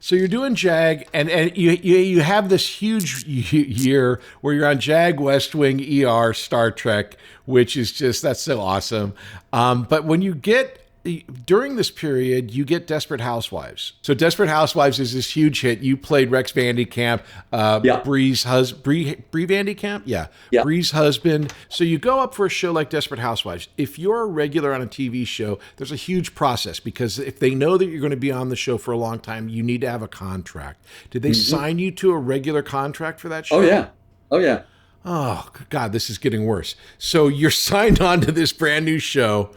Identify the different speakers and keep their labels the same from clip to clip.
Speaker 1: So you're doing JAG, and you have this huge year where you're on JAG, West Wing, ER, Star Trek, which is just, that's so awesome. But when you get, during this period, you get Desperate Housewives. So Desperate Housewives is this huge hit. You played Rex Van DeCamp, Bree Van DeCamp? Yeah. Bree's husband. So you go up for a show like Desperate Housewives. If you're a regular on a TV show, there's a huge process because if they know that you're going to be on the show for a long time, you need to have a contract. Did they sign you to a regular contract for that show?
Speaker 2: Oh, yeah.
Speaker 1: Oh, God, this is getting worse. So you're signed on to this brand new show.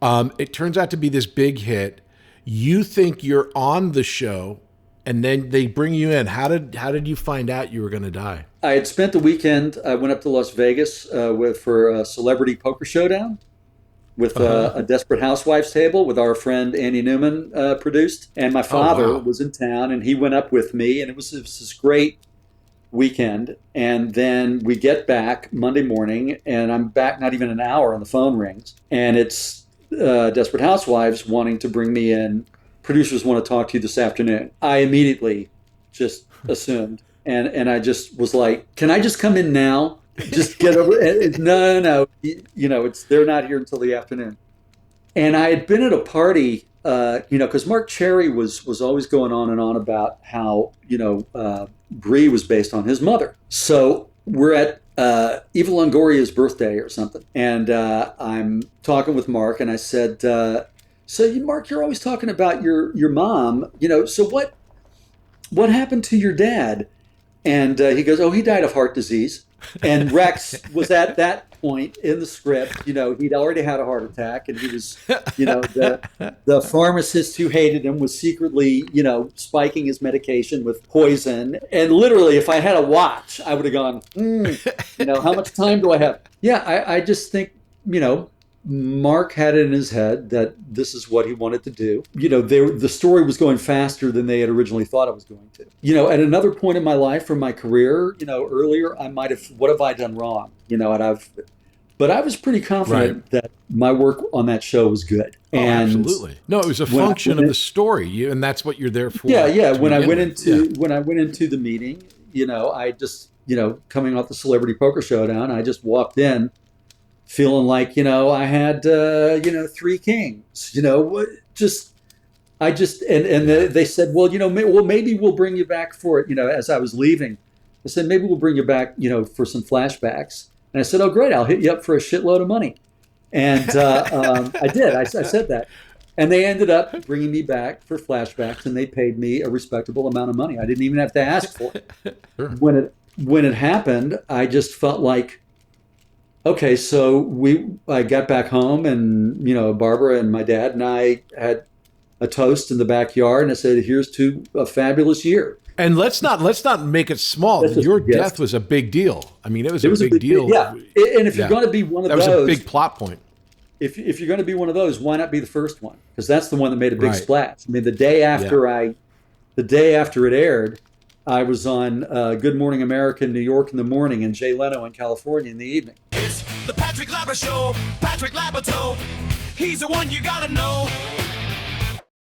Speaker 1: It turns out to be this big hit. You think you're on the show, and then they bring you in. How did you find out you were going to die?
Speaker 2: I had spent the weekend. I went up to Las Vegas for a celebrity poker showdown with a Desperate Housewives table with our friend Andy Newman produced. And my father was in town, and he went up with me, and it was this great weekend. And then we get back Monday morning, and I'm back not even an hour, and the phone rings, and it's Desperate Housewives wanting to bring me in. Producers want to talk to you this afternoon. I immediately just assumed, and I just was like, "Can I just come in now? Just get over it." No. It's they're not here until the afternoon. And I had been at a party, because Mark Cherry was always going on and on about how Bree was based on his mother. So we're at Eva Longoria's birthday or something. And I'm talking with Mark, and I said, Mark, you're always talking about your mom, so what happened to your dad? And he goes, oh, he died of heart disease. And Rex was at that point in the script, he'd already had a heart attack, and he was, the pharmacist who hated him was secretly, spiking his medication with poison. And literally, if I had a watch, I would have gone, how much time do I have? Yeah, I just think, Mark had it in his head that this is what he wanted to do. The story was going faster than they had originally thought it was going to. At another point in my life or my career, earlier, I might have, what have I done wrong? But I was pretty confident that my work on that show was good. And
Speaker 1: absolutely. No, it was a function of the story, and that's what you're there for.
Speaker 2: Yeah. When I went into the meeting, I just, coming off the Celebrity Poker Showdown, I just walked in feeling like, I had, 3 kings, they said, well, maybe we'll bring you back for it. As I was leaving, I said, maybe we'll bring you back, for some flashbacks. And I said, oh, great, I'll hit you up for a shitload of money. And I did. I said that. And they ended up bringing me back for flashbacks, and they paid me a respectable amount of money. I didn't even have to ask for it. Sure. When it happened, I just felt like, okay, so I got back home, and Barbara and my dad and I had a toast in the backyard, and I said, "Here's to a fabulous year."
Speaker 1: And let's not make it small. Your death was a big deal. I mean, it was a big deal.
Speaker 2: Yeah, and if you're going to be one of those,
Speaker 1: that was a big plot point.
Speaker 2: If you're going to be one of those, why not be the first one? Because that's the one that made a big splash. I mean, the day after it aired, I was on Good Morning America in New York in the morning, and Jay Leno in California in the evening.
Speaker 3: It's the Patrick Labyorteaux Show. Patrick Labyorteaux, he's the one you gotta know.